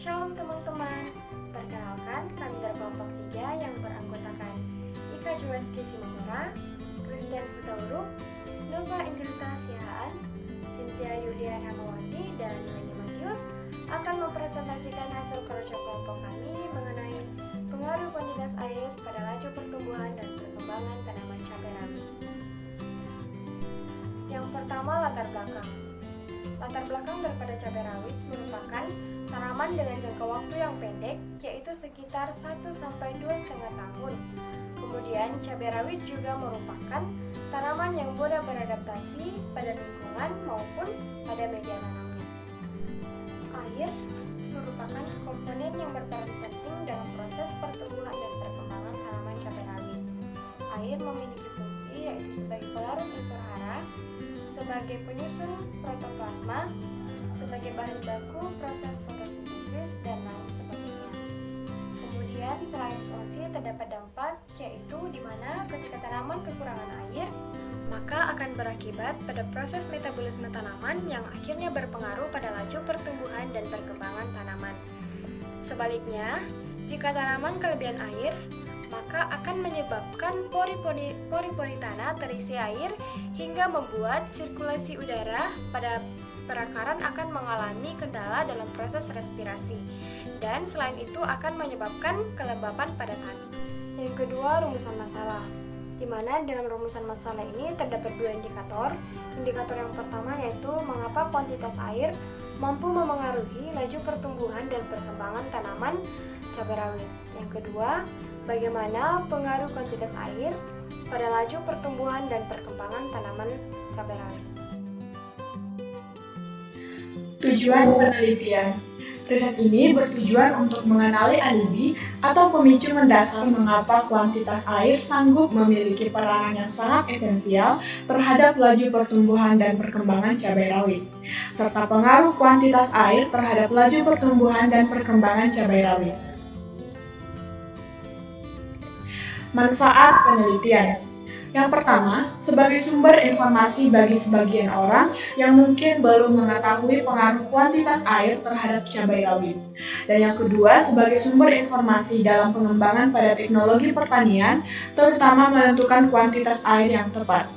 Shalom teman-teman, perkenalkan kami dari kelompok 3 yang beranggotakan Ika Juleski Simomora, Christian Hutauruk, Nova Injilita Sihaan, Cynthia Yulia Ramawati, dan Wendy Matius akan mempresentasikan hasil kerja kelompok kami mengenai pengaruh kuantitas air pada laju pertumbuhan dan perkembangan tanaman cabai rawit. Yang pertama, latar belakang. Latar belakang daripada cabai rawit merupakan tanaman dengan jangka waktu yang pendek, yaitu sekitar 1-2,5 tahun. Kemudian, cabai rawit juga merupakan tanaman yang mudah beradaptasi pada lingkungan maupun pada media tanamnya. Air merupakan komponen yang berperan penting dalam proses pertumbuhan dan perkembangan tanaman cabai rawit. Air memiliki fungsi yaitu sebagai pelarut unsur hara, sebagai penyusun protoplasma, sebagai bahan baku proses fotosintesis, dan lain sebagainya. Kemudian selain fungsi terdapat dampak, yaitu di mana ketika tanaman kekurangan air, maka akan berakibat pada proses metabolisme tanaman yang akhirnya berpengaruh pada laju pertumbuhan dan perkembangan tanaman. Sebaliknya, jika tanaman kelebihan air, maka akan menyebabkan pori-pori tanah terisi air hingga membuat sirkulasi udara pada perakaran akan mengalami kendala dalam proses respirasi, dan selain itu akan menyebabkan kelembapan pada tanah. Yang kedua, rumusan masalah, di mana dalam rumusan masalah ini terdapat 2 indikator. Indikator yang pertama yaitu mengapa kuantitas air mampu memengaruhi laju pertumbuhan dan perkembangan tanaman cabai rawit. Yang kedua, bagaimana pengaruh kuantitas air pada laju pertumbuhan dan perkembangan tanaman cabai rawit. Tujuan penelitian. Riset ini bertujuan untuk mengenali alibi atau pemicu mendasar mengapa kuantitas air sanggup memiliki peranan yang sangat esensial terhadap laju pertumbuhan dan perkembangan cabai rawit, serta pengaruh kuantitas air terhadap laju pertumbuhan dan perkembangan cabai rawit. Manfaat penelitian. Yang pertama, sebagai sumber informasi bagi sebagian orang yang mungkin belum mengetahui pengaruh kuantitas air terhadap cabai rawit. Dan yang kedua, sebagai sumber informasi dalam pengembangan pada teknologi pertanian, terutama menentukan kuantitas air yang tepat.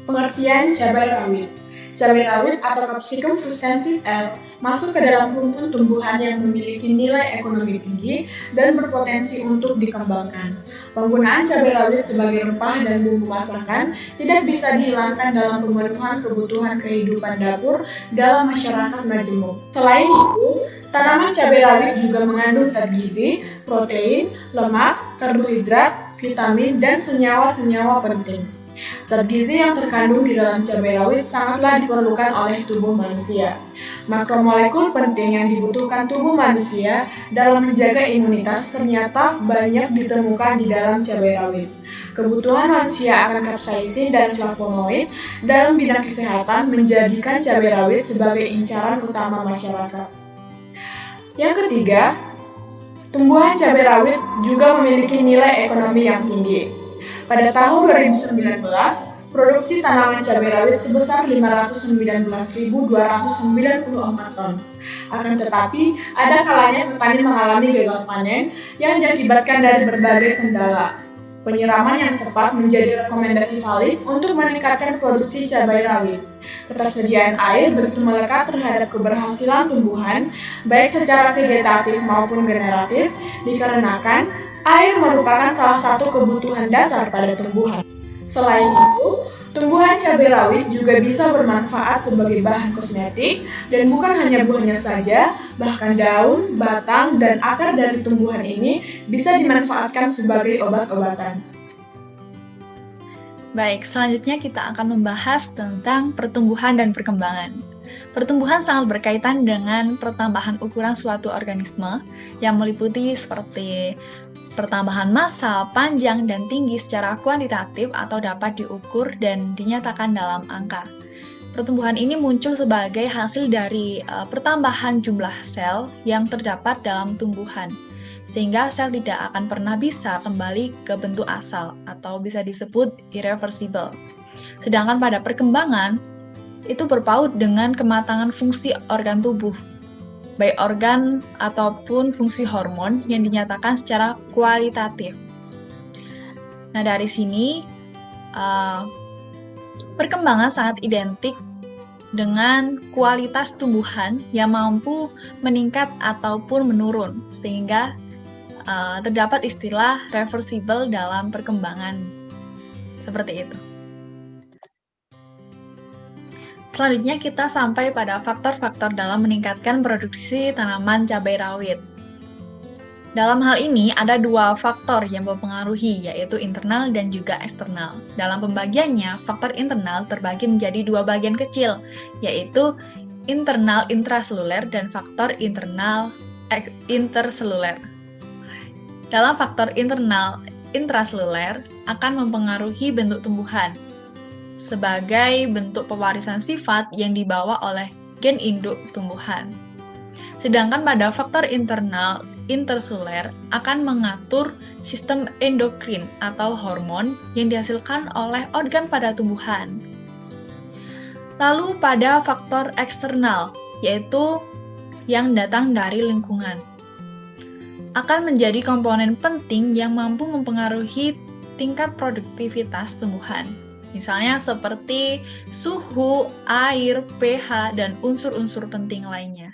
Pengertian cabai rawit. Cabai rawit atau Capsicum frutescens L masuk ke dalam rumpun tumbuhan yang memiliki nilai ekonomi tinggi dan berpotensi untuk dikembangkan. Penggunaan cabai rawit sebagai rempah dan bumbu masakan tidak bisa dihilangkan dalam pemenuhan kebutuhan kehidupan dapur dalam masyarakat majemuk. Selain itu, tanaman cabai rawit juga mengandung zat gizi, protein, lemak, karbohidrat, vitamin, dan senyawa-senyawa penting. Zat gizi yang terkandung di dalam cabai rawit sangatlah diperlukan oleh tubuh manusia. Makromolekul penting yang dibutuhkan tubuh manusia dalam menjaga imunitas ternyata banyak ditemukan di dalam cabai rawit. Kebutuhan manusia akan kapsaisin dan flavonoid dalam bidang kesehatan menjadikan cabai rawit sebagai incaran utama masyarakat. Yang ketiga, tumbuhan cabai rawit juga memiliki nilai ekonomi yang tinggi. Pada tahun 2019, produksi tanaman cabai rawit sebesar 519.294 ton. Akan tetapi, ada kalanya petani mengalami gagal panen yang diakibatkan dari berbagai kendala. Penyiraman yang tepat menjadi rekomendasi valid untuk meningkatkan produksi cabai rawit. Ketersediaan air begitu melekat terhadap keberhasilan tumbuhan, baik secara vegetatif maupun generatif, dikarenakan air merupakan salah satu kebutuhan dasar pada tumbuhan. Selain itu, tumbuhan cabai rawit juga bisa bermanfaat sebagai bahan kosmetik, dan bukan hanya buahnya saja, bahkan daun, batang, dan akar dari tumbuhan ini bisa dimanfaatkan sebagai obat-obatan. Baik, selanjutnya kita akan membahas tentang pertumbuhan dan perkembangan. Pertumbuhan sangat berkaitan dengan pertambahan ukuran suatu organisme yang meliputi seperti pertambahan massa, panjang, dan tinggi secara kuantitatif atau dapat diukur dan dinyatakan dalam angka. Pertumbuhan ini muncul sebagai hasil dari pertambahan jumlah sel yang terdapat dalam tumbuhan, sehingga sel tidak akan pernah bisa kembali ke bentuk asal atau bisa disebut irreversible. Sedangkan pada perkembangan, itu berpaut dengan kematangan fungsi organ tubuh. baik organ ataupun fungsi hormon yang dinyatakan secara kualitatif. Nah, dari sini perkembangan sangat identik dengan kualitas tumbuhan yang mampu meningkat ataupun menurun, sehingga terdapat istilah reversible dalam perkembangan. Seperti itu. Selanjutnya kita sampai pada faktor-faktor dalam meningkatkan produksi tanaman cabai rawit. Dalam hal ini ada dua faktor yang mempengaruhi, yaitu internal dan juga eksternal. Dalam pembagiannya, faktor internal terbagi menjadi dua bagian kecil, yaitu internal intraseluler dan faktor internal interseluler. Dalam faktor internal intraseluler akan mempengaruhi bentuk tumbuhan, sebagai bentuk pewarisan sifat yang dibawa oleh gen induk tumbuhan. Sedangkan pada faktor internal interseluler akan mengatur sistem endokrin atau hormon yang dihasilkan oleh organ pada tumbuhan. Lalu pada faktor eksternal, yaitu yang datang dari lingkungan, akan menjadi komponen penting yang mampu mempengaruhi tingkat produktivitas tumbuhan. Misalnya seperti suhu, air, pH, dan unsur-unsur penting lainnya.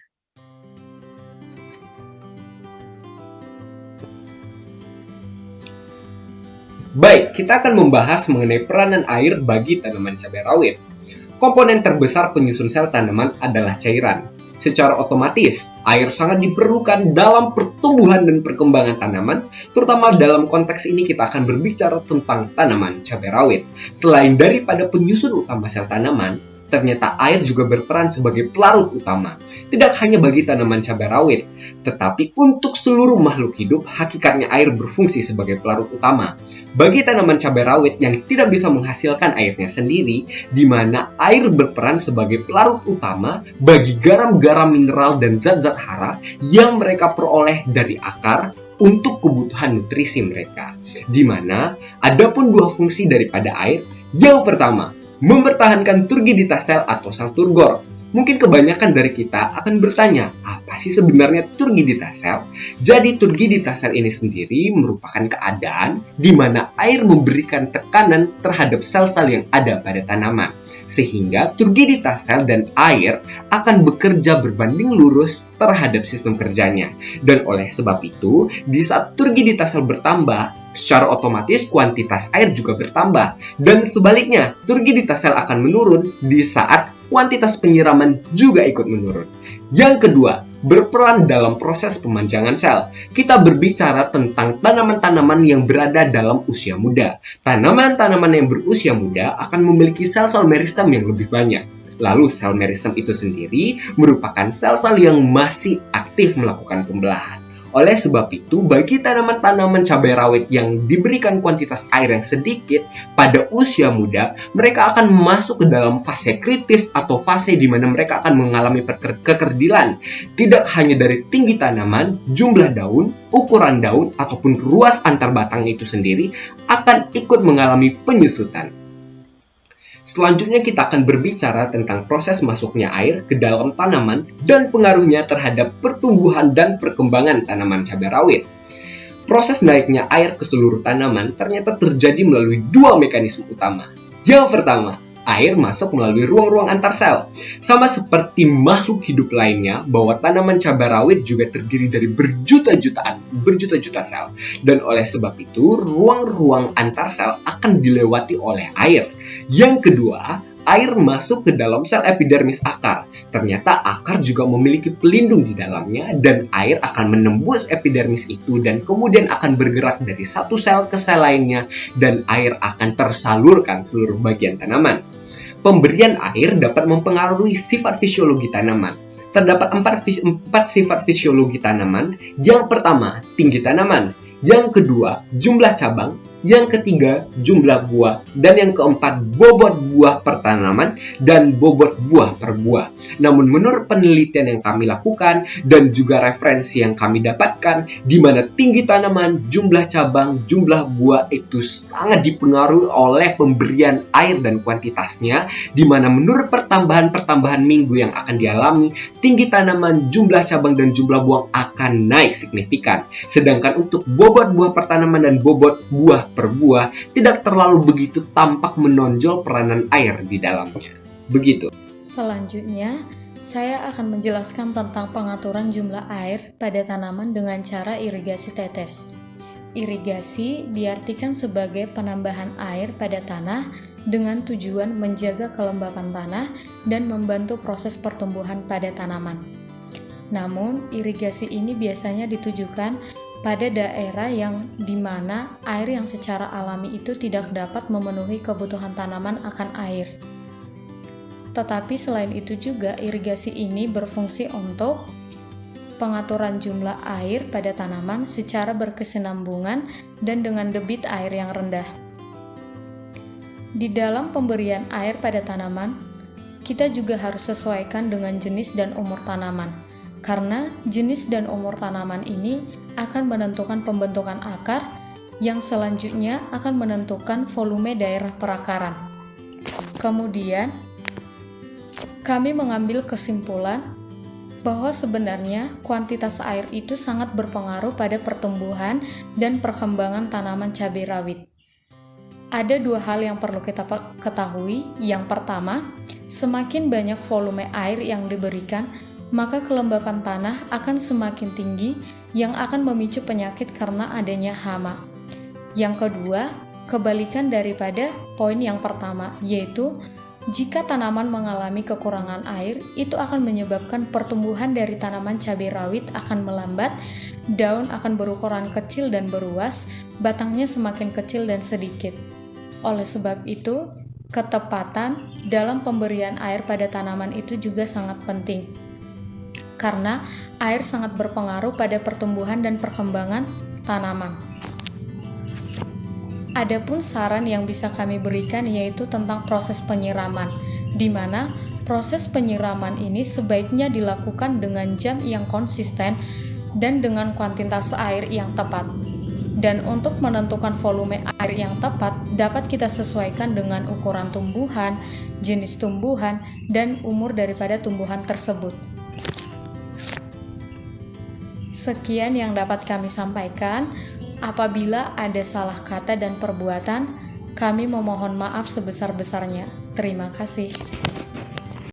Baik, kita akan membahas mengenai peranan air bagi tanaman cabai rawit. Komponen terbesar penyusun sel tanaman adalah cairan. Secara otomatis, air sangat diperlukan dalam pertumbuhan dan perkembangan tanaman, terutama dalam konteks ini kita akan berbicara tentang tanaman cabai rawit. Selain daripada penyusun utama sel tanaman, ternyata air juga berperan sebagai pelarut utama. Tidak hanya bagi tanaman cabai rawit, tetapi untuk seluruh makhluk hidup, hakikatnya air berfungsi sebagai pelarut utama. Bagi tanaman cabai rawit yang tidak bisa menghasilkan airnya sendiri, di mana air berperan sebagai pelarut utama bagi garam-garam mineral dan zat-zat hara yang mereka peroleh dari akar untuk kebutuhan nutrisi mereka. Di mana ada pun dua fungsi daripada air. Yang pertama, mempertahankan turgiditas sel atau sel turgor. Mungkin kebanyakan dari kita akan bertanya, apa sih sebenarnya turgiditas sel? Jadi turgiditas sel ini sendiri merupakan keadaan di mana air memberikan tekanan terhadap sel-sel yang ada pada tanaman. Sehingga turgiditas sel dan air akan bekerja berbanding lurus terhadap sistem kerjanya. Dan oleh sebab itu, di saat turgiditas sel bertambah, secara otomatis kuantitas air juga bertambah. Dan sebaliknya, turgiditas sel akan menurun di saat kuantitas penyiraman juga ikut menurun. Yang kedua, berperan dalam proses pemanjangan sel. Kita berbicara tentang tanaman-tanaman yang berada dalam usia muda. Tanaman-tanaman yang berusia muda akan memiliki sel-sel meristem yang lebih banyak. Lalu sel meristem itu sendiri merupakan sel-sel yang masih aktif melakukan pembelahan. Oleh sebab itu, bagi tanaman-tanaman cabai rawit yang diberikan kuantitas air yang sedikit pada usia muda, mereka akan masuk ke dalam fase kritis atau fase di mana mereka akan mengalami kekerdilan. Tidak hanya dari tinggi tanaman, jumlah daun, ukuran daun, ataupun ruas antar batang itu sendiri akan ikut mengalami penyusutan. Selanjutnya kita akan berbicara tentang proses masuknya air ke dalam tanaman dan pengaruhnya terhadap pertumbuhan dan perkembangan tanaman cabai rawit. Proses naiknya air ke seluruh tanaman ternyata terjadi melalui dua mekanisme utama. Yang pertama, air masuk melalui ruang-ruang antar sel. Sama seperti makhluk hidup lainnya, bahwa tanaman cabai rawit juga terdiri dari berjuta-juta sel. Dan oleh sebab itu, ruang-ruang antar sel akan dilewati oleh air. Yang kedua, air masuk ke dalam sel epidermis akar. Ternyata akar juga memiliki pelindung di dalamnya dan air akan menembus epidermis itu dan kemudian akan bergerak dari satu sel ke sel lainnya dan air akan tersalurkan seluruh bagian tanaman. Pemberian air dapat mempengaruhi sifat fisiologi tanaman. Terdapat empat sifat fisiologi tanaman. Yang pertama, tinggi tanaman. yang kedua jumlah cabang, yang ketiga jumlah buah, dan yang keempat bobot buah per tanaman dan bobot buah per buah. Namun menurut penelitian yang kami lakukan dan juga referensi yang kami dapatkan, di mana tinggi tanaman, jumlah cabang, jumlah buah itu sangat dipengaruhi oleh pemberian air dan kuantitasnya, di mana menurut pertambahan minggu yang akan dialami, tinggi tanaman, jumlah cabang, dan jumlah buah akan naik signifikan. Sedangkan untuk bobot buah per tanaman dan bobot buah per buah tidak terlalu begitu tampak menonjol peranan air di dalamnya. Begitu. Selanjutnya, saya akan menjelaskan tentang pengaturan jumlah air pada tanaman dengan cara irigasi tetes. Irigasi diartikan sebagai penambahan air pada tanah dengan tujuan menjaga kelembapan tanah dan membantu proses pertumbuhan pada tanaman. Namun, irigasi ini biasanya ditujukan pada daerah yang di mana air yang secara alami itu tidak dapat memenuhi kebutuhan tanaman akan air. Tetapi selain itu juga irigasi ini berfungsi untuk pengaturan jumlah air pada tanaman secara berkesinambungan dan dengan debit air yang rendah. Di dalam pemberian air pada tanaman, kita juga harus sesuaikan dengan jenis dan umur tanaman, karena jenis dan umur tanaman ini akan menentukan pembentukan akar yang selanjutnya akan menentukan volume daerah perakaran. Kemudian, kami mengambil kesimpulan bahwa sebenarnya kuantitas air itu sangat berpengaruh pada pertumbuhan dan perkembangan tanaman cabai rawit. Ada dua hal yang perlu kita ketahui. Yang pertama, semakin banyak volume air yang diberikan, maka kelembapan tanah akan semakin tinggi yang akan memicu penyakit karena adanya hama. Yang kedua, kebalikan daripada poin yang pertama, yaitu jika tanaman mengalami kekurangan air, itu akan menyebabkan pertumbuhan dari tanaman cabai rawit akan melambat, daun akan berukuran kecil dan beruas, batangnya semakin kecil dan sedikit. Oleh sebab itu, ketepatan dalam pemberian air pada tanaman itu juga sangat penting, karena air sangat berpengaruh pada pertumbuhan dan perkembangan tanaman. Adapun saran yang bisa kami berikan yaitu tentang proses penyiraman, di mana proses penyiraman ini sebaiknya dilakukan dengan jam yang konsisten dan dengan kuantitas air yang tepat. Dan untuk menentukan volume air yang tepat dapat kita sesuaikan dengan ukuran tumbuhan, jenis tumbuhan, dan umur daripada tumbuhan tersebut. Sekian yang dapat kami sampaikan. Apabila ada salah kata dan perbuatan, kami memohon maaf sebesar-besarnya. Terima kasih.